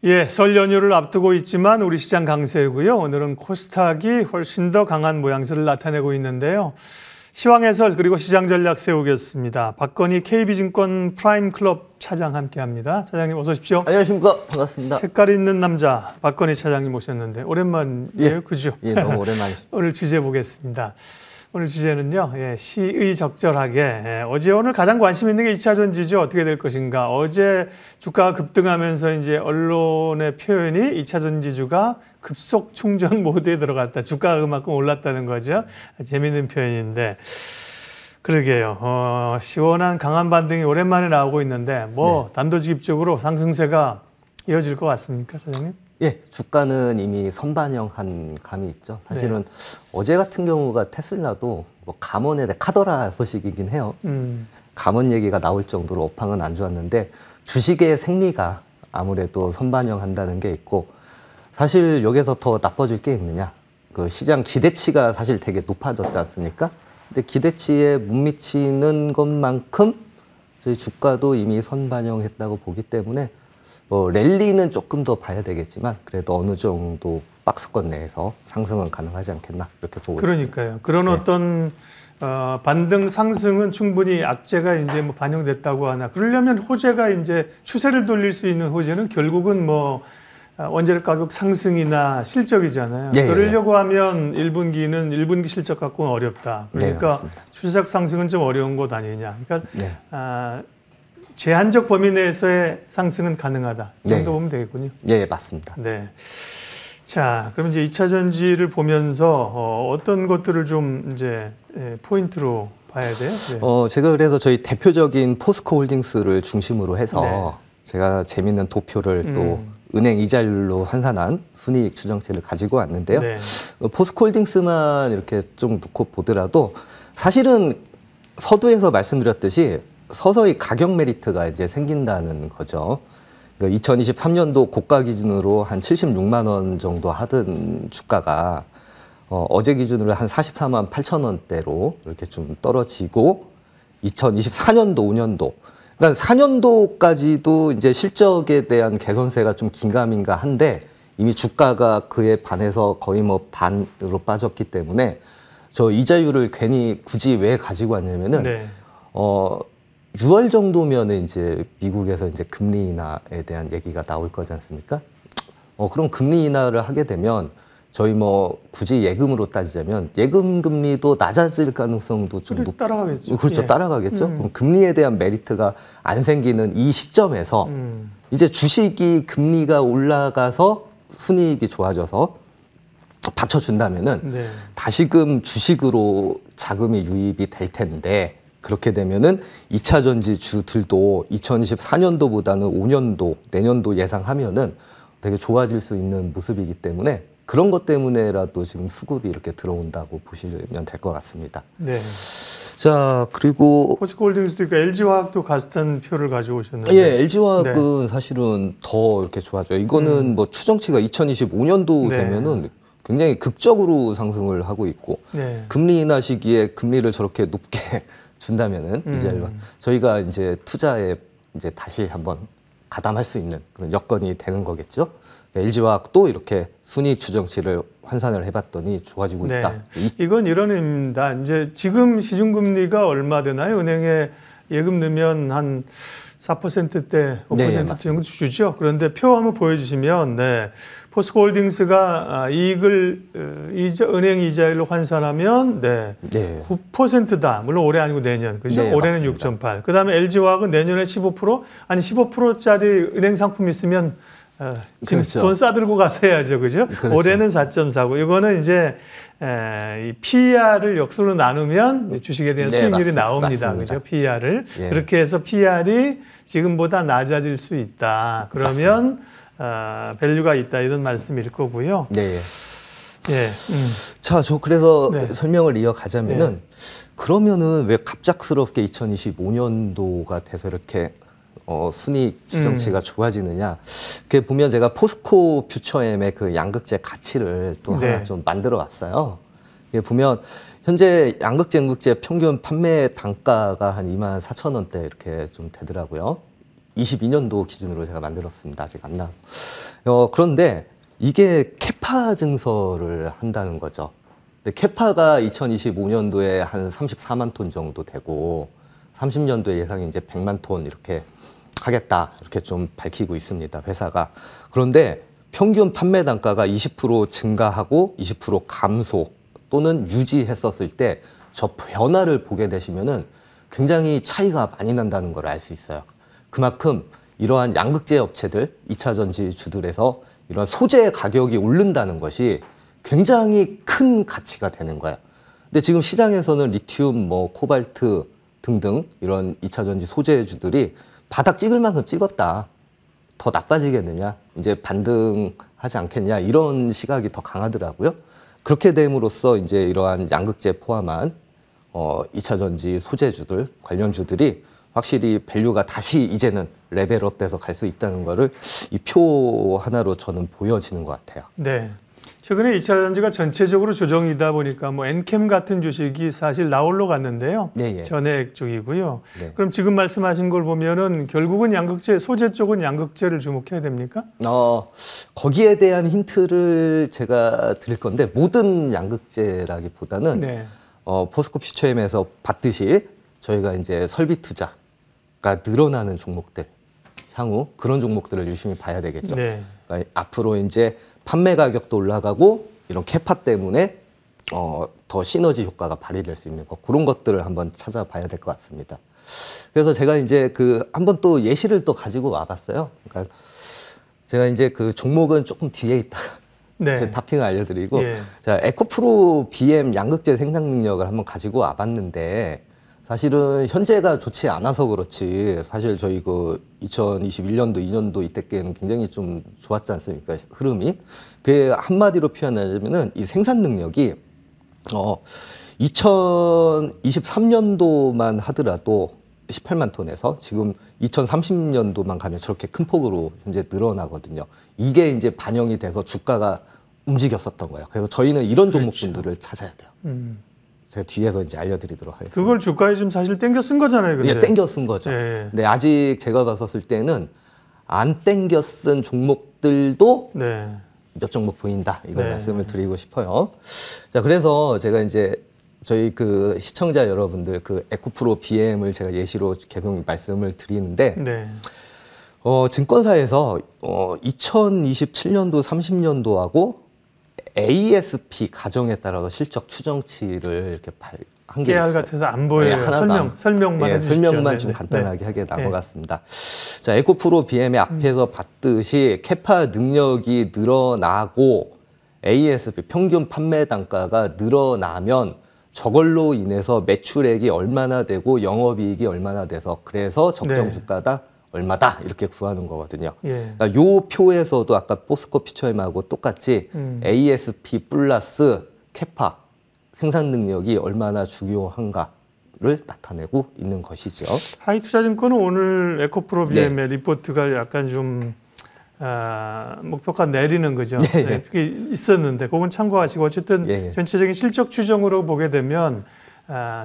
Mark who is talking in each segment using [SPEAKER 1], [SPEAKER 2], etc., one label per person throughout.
[SPEAKER 1] 예, 설 연휴를 앞두고 있지만 우리 시장 강세고요. 오늘은 코스닥이 훨씬 더 강한 모양새를 나타내고 있는데요. 시황 해설 그리고 시장 전략 세우겠습니다. 박건희 KB증권 프라임클럽 차장 함께합니다. 차장님 어서 오십시오.
[SPEAKER 2] 안녕하십니까. 반갑습니다.
[SPEAKER 1] 색깔 있는 남자 박건희 차장님 모셨는데 오랜만이에요. 그죠?
[SPEAKER 2] 예, 너무 오랜만이죠.
[SPEAKER 1] 오늘 주제 보겠습니다. 오늘 주제는요. 시의 적절하게. 어제 오늘 가장 관심 있는 게 2차 전지죠. 어떻게 될 것인가. 어제 주가가 급등하면서 이제 언론의 표현이 2차 전지주가 급속 충전 모드에 들어갔다. 주가가 그만큼 올랐다는 거죠. 재미있는 표현인데. 그러게요. 시원한 강한 반등이 오랜만에 나오고 있는데 단도직입적으로 상승세가 이어질 것 같습니까, 사장님?
[SPEAKER 2] 예, 주가는 이미 선반영한 감이 있죠. 사실은 어제 같은 경우가 테슬라도 감원에 대해 카더라 소식이긴 해요. 감원 얘기가 나올 정도로 업황은 안 좋았는데 주식의 생리가 아무래도 선반영한다는 게 있고, 사실 여기서 더 나빠질 게 있느냐. 그 시장 기대치가 사실 되게 높아졌지 않습니까? 근데 기대치에 못 미치는 것만큼 저희 주가도 이미 선반영했다고 보기 때문에 랠리는 조금 더 봐야 되겠지만 그래도 어느 정도 박스권 내에서 상승은 가능하지 않겠나 이렇게 보고 있습니다.
[SPEAKER 1] 그러니까요. 그런 어떤 반등 상승은 충분히 악재가 이제 반영됐다고 하나. 그러려면 호재가 이제 추세를 돌릴 수 있는 호재는 결국은 원재료 가격 상승이나 실적이잖아요. 그러려고 하면 1분기는 1분기 실적 갖고는 어렵다. 그러니까 추세적 상승은 좀 어려운 것 아니냐. 그러니까 제한적 범위 내에서의 상승은 가능하다. 이 정도 보면 되겠군요.
[SPEAKER 2] 네, 맞습니다.
[SPEAKER 1] 네. 자, 그럼 이제 2차 전지를 보면서 어떤 것들을 좀 이제 포인트로 봐야 돼요? 네.
[SPEAKER 2] 제가 그래서 저희 대표적인 포스코 홀딩스를 중심으로 해서 제가 재밌는 도표를 또 은행 이자율로 환산한 순이익 추정치를 가지고 왔는데요. 포스코 홀딩스만 이렇게 좀 놓고 보더라도 사실은 서두에서 말씀드렸듯이 서서히 가격 메리트가 이제 생긴다는 거죠. 2023년도 고가 기준으로 한 76만 원 정도 하던 주가가 어제 기준으로 한 44만 8천 원대로 이렇게 좀 떨어지고 2024년도, 5년도, 그러니까 4년도까지도 이제 실적에 대한 개선세가 좀 긴가민가 한데 이미 주가가 그에 반해서 거의 반으로 빠졌기 때문에 저 이자율을 괜히 굳이 왜 가지고 왔냐면은 6월 정도면 이제 미국에서 이제 금리 인하에 대한 얘기가 나올 거지 않습니까? 그럼 금리 인하를 하게 되면 저희 굳이 예금으로 따지자면 예금 금리도 낮아질 가능성도 좀
[SPEAKER 1] 따라가겠죠.
[SPEAKER 2] 그렇죠. 따라가겠죠. 그럼 금리에 대한 메리트가 안 생기는 이 시점에서 이제 주식이 금리가 올라가서 순이익이 좋아져서 받쳐준다면은 다시금 주식으로 자금이 유입이 될 텐데, 그렇게 되면은 2차 전지주들도 2024년도보다는 5년도, 내년도 예상하면은 되게 좋아질 수 있는 모습이기 때문에 그런 것 때문에라도 지금 수급이 이렇게 들어온다고 보시면 될 것 같습니다. 네. 자, 그리고
[SPEAKER 1] 포스코홀딩스도 있고 LG화학도 같은 표를 가지고 오셨는데.
[SPEAKER 2] 예, LG화학은 사실은 더 이렇게 좋아져요. 이거는 추정치가 2025년도 되면은 굉장히 극적으로 상승을 하고 있고 금리 인하 시기에 금리를 저렇게 높게 준다면은 이제 저희가 이제 투자에 이제 다시 한번 가담할 수 있는 그런 여건이 되는 거겠죠. LG화학도 이렇게 순이익 추정치를 환산을 해봤더니 좋아지고 있다.
[SPEAKER 1] 이건 이런 의미입니다. 이제 지금 시중금리가 얼마 되나요? 은행에 예금 넣으면 한 4%대, 5% 정도 주죠. 그런데 표 한번 보여주시면 포스코홀딩스가 이익을 은행 이자율로 환산하면 9%다. 물론 올해 아니고 내년. 그죠? 올해는 6.8. 그다음에 LG화학은 내년에 15%? 아니 15%짜리 은행 상품 있으면 지금 돈 싸들고 가서 해야죠. 그죠? 올해는 4.49. 이거는 이제 이 PER을 역수로 나누면 주식에 대한 수익률이 나옵니다. 그죠? PER을. 그렇게 해서 PER이 지금보다 낮아질 수 있다. 그러면 밸류가 있다. 이런 말씀일 거고요.
[SPEAKER 2] 자, 저 그래서 설명을 이어가자면은 그러면은 왜 갑작스럽게 2025년도가 돼서 이렇게 순이익 추정치가 좋아지느냐. 그게 보면 제가 포스코 퓨처엠의 그 양극재 가치를 또 하나 좀 만들어 왔어요. 이게 보면 현재 양극재, 음극재 평균 판매 단가가 한 24,000원대 이렇게 좀 되더라고요. 2022년도 기준으로 제가 만들었습니다. 아직 안 나. 그런데 이게 캐파 증설을 한다는 거죠. 근데 캐파가 2025년도에 한 34만 톤 정도 되고 30년도에 예상이 이제 100만 톤 이렇게 하겠다 이렇게 좀 밝히고 있습니다. 회사가. 그런데 평균 판매 단가가 20% 증가하고 20% 감소 또는 유지했었을 때 저 변화를 보게 되시면은 굉장히 차이가 많이 난다는 걸 알 수 있어요. 그만큼 이러한 양극재 업체들, 2차 전지주들에서 이런 소재 가격이 오른다는 것이 굉장히 큰 가치가 되는 거예요. 근데 지금 시장에서는 리튬, 뭐 코발트 등등 이런 2차 전지 소재주들이 바닥 찍을 만큼 찍었다. 더 나빠지겠느냐? 이제 반등하지 않겠냐? 이런 시각이 더 강하더라고요. 그렇게 됨으로써 이제 이러한 양극재 포함한 2차 전지 소재주들, 관련주들이 확실히 밸류가 다시 이제는 레벨업 돼서 갈 수 있다는 거를 이 표 하나로 저는 보여지는 것 같아요.
[SPEAKER 1] 네. 최근에 2차 전지가 전체적으로 조정이다 보니까 뭐 엔캠 같은 주식이 사실 나홀로 갔는데요.
[SPEAKER 2] 네, 예.
[SPEAKER 1] 전액 쪽이고요.
[SPEAKER 2] 네.
[SPEAKER 1] 그럼 지금 말씀하신 걸 보면은 결국은 양극재, 소재 쪽은 양극재를 주목해야 됩니까?
[SPEAKER 2] 거기에 대한 힌트를 제가 드릴 건데 모든 양극재라기보다는
[SPEAKER 1] 네.
[SPEAKER 2] 포스코 퓨처엠에서 봤듯이 저희가 이제 설비 투자가 늘어나는 종목들 향후 그런 종목들을 유심히 봐야 되겠죠.
[SPEAKER 1] 네.
[SPEAKER 2] 그러니까 앞으로 이제 판매 가격도 올라가고 이런 캐파 때문에 더 시너지 효과가 발휘될 수 있는 것 그런 것들을 한번 찾아봐야 될 것 같습니다. 그래서 제가 이제 한번 또 예시를 또 가지고 와봤어요. 그러니까 제가 이제 그 종목은 조금 뒤에 있다가
[SPEAKER 1] 네.
[SPEAKER 2] 제 타핑을 알려드리고
[SPEAKER 1] 예.
[SPEAKER 2] 자 에코프로 BM 양극재 생산 능력을 한번 가지고 와봤는데 사실은 현재가 좋지 않아서 그렇지 사실 저희 2021년도 2년도 이때께는 굉장히 좀 좋았지 않습니까 흐름이 그게 한마디로 표현하자면은 이 생산 능력이 2023년도만 하더라도 18만 톤에서 지금 2030년도만 가면 저렇게 큰 폭으로 현재 늘어나거든요. 이게 이제 반영이 돼서 주가가 움직였었던 거예요. 그래서 저희는 이런 종목분들을 찾아야 돼요. 제가 뒤에서 이제 알려드리도록 하겠습니다.
[SPEAKER 1] 그걸 주가에 좀 사실 땡겨 쓴 거잖아요. 근데.
[SPEAKER 2] 예, 땡겨 쓴 거죠.
[SPEAKER 1] 예.
[SPEAKER 2] 근데 아직 제가 봤었을 때는 안 땡겨 쓴 종목들도
[SPEAKER 1] 네.
[SPEAKER 2] 몇 종목 보인다. 이걸
[SPEAKER 1] 네.
[SPEAKER 2] 말씀을 드리고 싶어요. 자, 그래서 제가 이제 저희 시청자 여러분들 에코프로 BM을 제가 예시로 계속 말씀을 드리는데
[SPEAKER 1] 네.
[SPEAKER 2] 증권사에서 2027년도 30년도하고 ASP 가정에 따라서 실적 추정치를 이렇게 한 게
[SPEAKER 1] 깨알
[SPEAKER 2] 있어요.
[SPEAKER 1] 같아서 안 보여요.
[SPEAKER 2] 네,
[SPEAKER 1] 설명만
[SPEAKER 2] 예,
[SPEAKER 1] 해주십시오.
[SPEAKER 2] 설명만
[SPEAKER 1] 네,
[SPEAKER 2] 좀
[SPEAKER 1] 네.
[SPEAKER 2] 간단하게 하게 나눠봤습니다. 자, 에코프로 BM의 앞에서 봤듯이 캐파 능력이 늘어나고 ASP 평균 판매 단가가 늘어나면 저걸로 인해서 매출액이 얼마나 되고 영업이익이 얼마나 돼서 그래서 적정
[SPEAKER 1] 네.
[SPEAKER 2] 주가다 얼마다 이렇게 구하는 거거든요.
[SPEAKER 1] 예.
[SPEAKER 2] 그러니까 요 표에서도 아까 포스코 퓨처엠하고 똑같이 ASP 플러스 캐파 생산 능력이 얼마나 중요한가를 나타내고 있는 것이죠.
[SPEAKER 1] 하이투자증권은 오늘 에코프로 BM의
[SPEAKER 2] 네.
[SPEAKER 1] 리포트가 약간 좀 목표가 내리는 거죠.
[SPEAKER 2] 네,
[SPEAKER 1] 네, 그게 있었는데 그건 참고하시고 어쨌든
[SPEAKER 2] 네.
[SPEAKER 1] 전체적인 실적 추정으로 보게 되면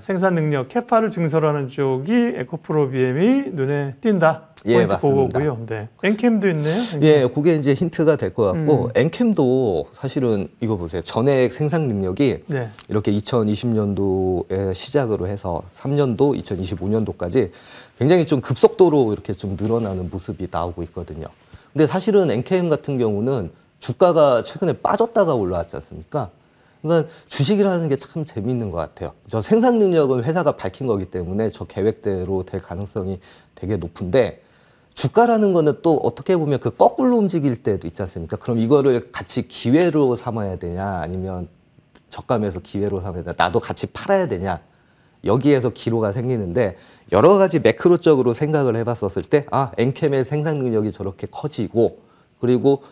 [SPEAKER 1] 생산 능력 캐파를 증설하는 쪽이 에코프로 BM이 눈에 띈다.
[SPEAKER 2] 예,
[SPEAKER 1] 포인트
[SPEAKER 2] 맞습니다.
[SPEAKER 1] 그거고요. 네. 엔캠도 있네요. 엔캠.
[SPEAKER 2] 예, 그게 이제 힌트가 될 것 같고 엔캠도 사실은 이거 보세요. 전액 생산 능력이
[SPEAKER 1] 네.
[SPEAKER 2] 이렇게 2020년도에 시작으로 해서 3년도, 2025년도까지 굉장히 좀 급속도로 이렇게 좀 늘어나는 모습이 나오고 있거든요. 근데 사실은 엔캠 같은 경우는 주가가 최근에 빠졌다가 올라왔지 않습니까? 그러니까 주식이라는 게 참 재미있는 것 같아요. 저 생산 능력은 회사가 밝힌 거기 때문에 저 계획대로 될 가능성이 되게 높은데 주가라는 거는 또 어떻게 보면 거꾸로 움직일 때도 있지 않습니까? 그럼 이거를 같이 기회로 삼아야 되냐 아니면 저감에서 기회로 삼아야 되냐 나도 같이 팔아야 되냐 여기에서 기로가 생기는데 여러 가지 매크로적으로 생각을 해봤었을 때 엔캠의 생산 능력이 저렇게 커지고 그리고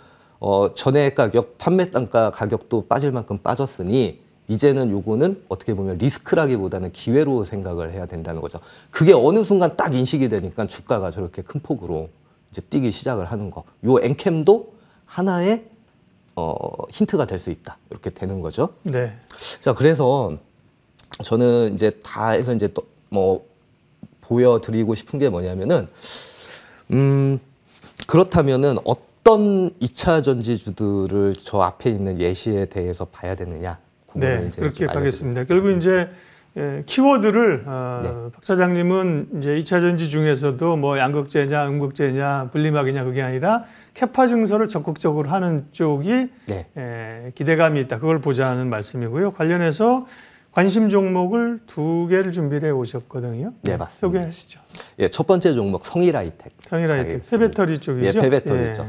[SPEAKER 2] 전액 가격, 판매 단가 가격도 빠질 만큼 빠졌으니 이제는 요거는 어떻게 보면 리스크라기보다는 기회로 생각을 해야 된다는 거죠. 그게 어느 순간 딱 인식이 되니까 주가가 저렇게 큰 폭으로 이제 뛰기 시작을 하는 거. 요 엔캠도 하나의 힌트가 될 수 있다. 이렇게 되는 거죠.
[SPEAKER 1] 네.
[SPEAKER 2] 자, 그래서 저는 이제 다 해서 이제 또 보여드리고 싶은 게 뭐냐면은 그렇다면은 어떤 2차 전지주들을 저 앞에 있는 예시에 대해서 봐야 되느냐?
[SPEAKER 1] 네, 그렇게 가겠습니다. 결국 이제 키워드를 박 사장님은 이제 2차 전지 중에서도 뭐 양극재냐, 음극재냐, 분리막이냐 그게 아니라 캐파 증설을 적극적으로 하는 쪽이 기대감이 있다. 그걸 보자는 말씀이고요. 관련해서 관심 종목을 2개를 준비해 오셨거든요.
[SPEAKER 2] 네, 맞습니다.
[SPEAKER 1] 소개하시죠.
[SPEAKER 2] 예, 첫 번째 종목 성일하이텍.
[SPEAKER 1] 성일하이텍, 폐배터리 쪽이죠?
[SPEAKER 2] 예, 폐배터리죠.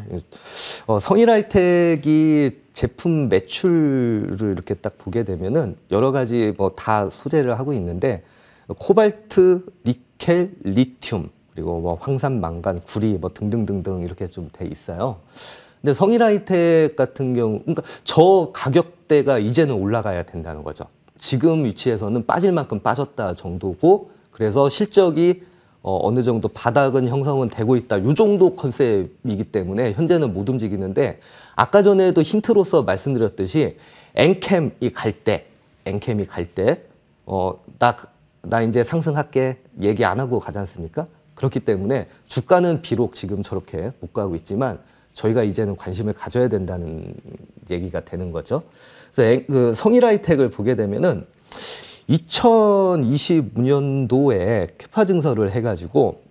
[SPEAKER 2] 성일하이텍이 제품 매출을 이렇게 딱 보게 되면은 여러 가지 뭐 다 소재를 하고 있는데 코발트, 니켈, 리튬 그리고 뭐 황산, 망간, 구리 뭐 등등등등 이렇게 좀 돼 있어요. 근데 성일하이텍 같은 경우, 그러니까 저 가격대가 이제는 올라가야 된다는 거죠. 지금 위치에서는 빠질 만큼 빠졌다 정도고, 그래서 실적이 어느 정도 바닥은 형성은 되고 있다. 요 정도 컨셉이기 때문에 현재는 못 움직이는데, 아까 전에도 힌트로서 말씀드렸듯이 엔캠이 갈 때, 나 이제 상승할게 얘기 안 하고 가지 않습니까? 그렇기 때문에 주가는 비록 지금 저렇게 못 가고 있지만 저희가 이제는 관심을 가져야 된다는 얘기가 되는 거죠. 그래서 그 성일하이텍을 보게 되면은 2025년도에 캐파 증설을 해가지고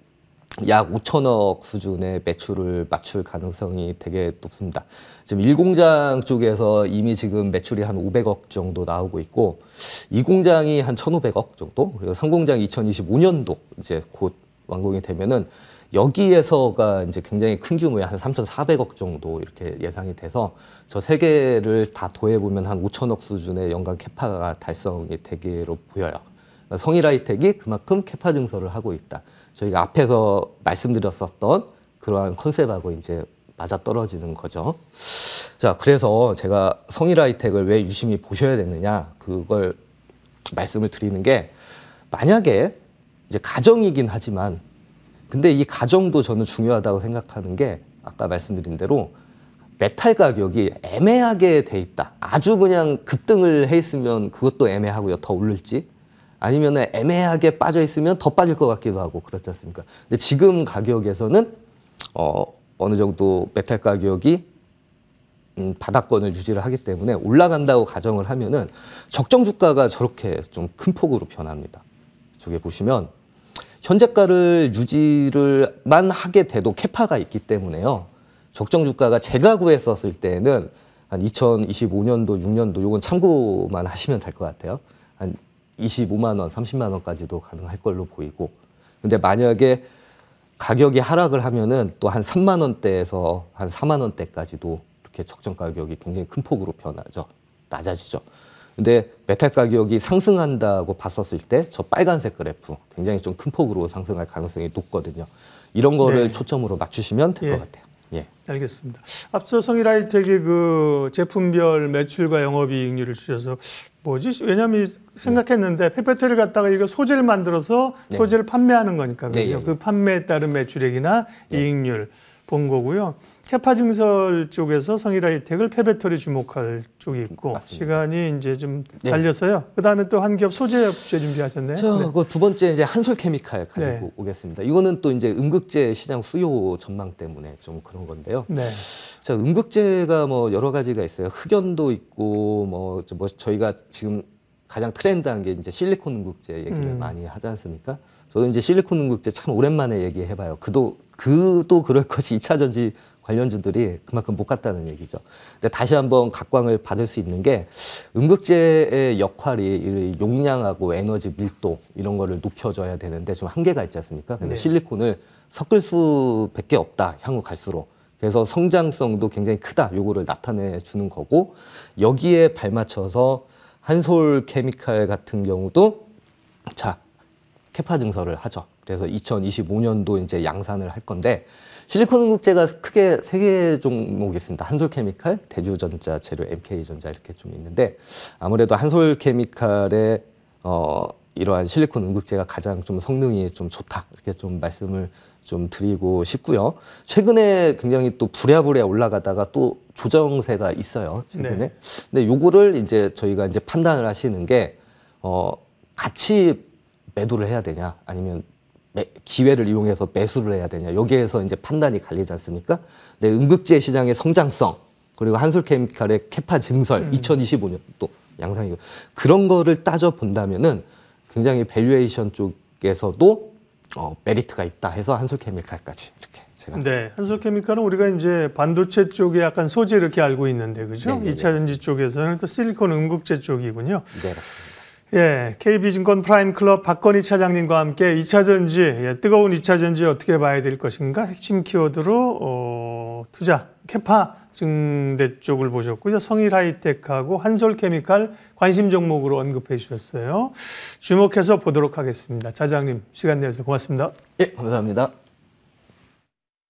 [SPEAKER 2] 약 5천억 수준의 매출을 맞출 가능성이 되게 높습니다. 지금 1공장 쪽에서 이미 지금 매출이 한 500억 정도 나오고 있고, 2공장이 한 1,500억 정도, 그리고 3공장이 2025년도 이제 곧 완공이 되면은 여기에서가 이제 굉장히 큰 규모의 한 3,400억 정도 이렇게 예상이 돼서 저 세 개를 다 더해보면 한 5천억 수준의 연간 캐파가 달성이 되기로 보여요. 성일하이텍이 그만큼 캐파 증설을 하고 있다. 저희가 앞에서 말씀드렸었던 그러한 컨셉하고 이제 맞아 떨어지는 거죠. 자, 그래서 제가 성일하이텍을 왜 유심히 보셔야 되느냐, 그걸 말씀을 드리는 게, 만약에 이제 가정이긴 하지만, 근데 이 가정도 저는 중요하다고 생각하는 게, 아까 말씀드린 대로 메탈 가격이 애매하게 돼 있다. 아주 그냥 급등을 해 있으면 그것도 애매하고요. 더 오를지. 아니면 애매하게 빠져 있으면 더 빠질 것 같기도 하고 그렇지 않습니까? 근데 지금 가격에서는 어느 정도 메탈 가격이 바닥권을 유지를 하기 때문에 올라간다고 가정을 하면은 적정 주가가 저렇게 좀 큰 폭으로 변합니다. 저기 보시면 현재가를 유지를만 하게 돼도 캐파가 있기 때문에요. 적정 주가가 제가 구했었을 때는 한 2025년도, 6년도 요건 참고만 하시면 될 것 같아요. 한 25만 원, 30만 원까지도 가능할 걸로 보이고, 근데 만약에 가격이 하락을 하면은 또 한 3만 원대에서 한 4만 원대까지도 이렇게 적정 가격이 굉장히 큰 폭으로 변하죠. 낮아지죠. 근데 메탈 가격이 상승한다고 봤었을 때 저 빨간색 그래프 굉장히 좀 큰 폭으로 상승할 가능성이 높거든요. 이런 거를 초점으로 맞추시면 될 것 같아요. 예.
[SPEAKER 1] 알겠습니다. 앞서 성일하이텍이 그 제품별 매출과 영업이익률을 주셔서 뭐지? 왜냐하면 생각했는데 폐배터리를 갖다가 이거 소재를 만들어서 소재를 판매하는 거니까 그죠? 그 판매에 따른 매출액이나 이익률 본 거고요. 캐파 증설 쪽에서 성일하이텍을 폐배터리 주목할 쪽이 있고, 맞습니다. 시간이 이제 좀 달려서요. 그다음에 또 한 겹 소재 업체 준비하셨네요.
[SPEAKER 2] 그 두 번째 이제 한솔케미칼 가지고 오겠습니다. 이거는 또 이제 음극재 시장 수요 전망 때문에 좀 그런 건데요. 자, 음극재가 뭐 여러 가지가 있어요. 흑연도 있고 뭐 저희가 지금 가장 트렌드한 게 이제 실리콘 음극재 얘기를 많이 하지 않습니까? 저도 이제 실리콘 음극재 참 오랜만에 얘기해봐요. 그도 그럴 것이 2차 전지 관련주들이 그만큼 못 갔다는 얘기죠. 근데 다시 한번 각광을 받을 수 있는 게, 음극재의 역할이 용량하고 에너지 밀도 이런 거를 높여줘야 되는데 좀 한계가 있지 않습니까? 근데 실리콘을 섞을 수밖에 없다, 향후 갈수록. 그래서 성장성도 굉장히 크다, 요거를 나타내 주는 거고, 여기에 발맞춰서 한솔케미칼 같은 경우도 자, 캐파 증설을 하죠. 그래서 2025년도 이제 양산을 할 건데, 실리콘 음극재가 크게 3개 종목이 있습니다. 한솔케미칼, 대주전자 재료, MK전자 이렇게 좀 있는데, 아무래도 한솔케미칼의 이러한 실리콘 음극재가 가장 좀 성능이 좀 좋다, 이렇게 좀 말씀을 좀 드리고 싶고요. 최근에 굉장히 또 부랴부랴 올라가다가 또 조정세가 있어요, 최근에. 근데 요거를 이제 저희가 이제 판단을 하시는 게, 같이 매도를 해야 되냐, 아니면 기회를 이용해서 매수를 해야 되냐. 여기에서 이제 판단이 갈리지 않습니까? 네, 응급제 시장의 성장성 그리고 한솔케미칼의 캐파 증설 2025년 또 양상이고 그런 거를 따져 본다면은 굉장히 밸류에이션 쪽에서도 메리트가 있다 해서 한솔케미칼까지 이렇게 제가
[SPEAKER 1] 네, 한솔케미칼은 우리가 이제 반도체 쪽에 약간 소재 이렇게 알고 있는데 그죠?
[SPEAKER 2] 네,
[SPEAKER 1] 2차 전지 쪽에서는 또 실리콘 응급제 쪽이군요.
[SPEAKER 2] 네, 맞습니다.
[SPEAKER 1] 예, KB증권 프라임클럽 박건희 차장님과 함께 2차 전지, 뜨거운 2차 전지 어떻게 봐야 될 것인가 핵심 키워드로 투자, 캐파 증대 쪽을 보셨고요. 성일하이텍하고 한솔케미칼 관심 종목으로 언급해 주셨어요. 주목해서 보도록 하겠습니다. 차장님 시간 내주셔서 고맙습니다.
[SPEAKER 2] 예, 감사합니다.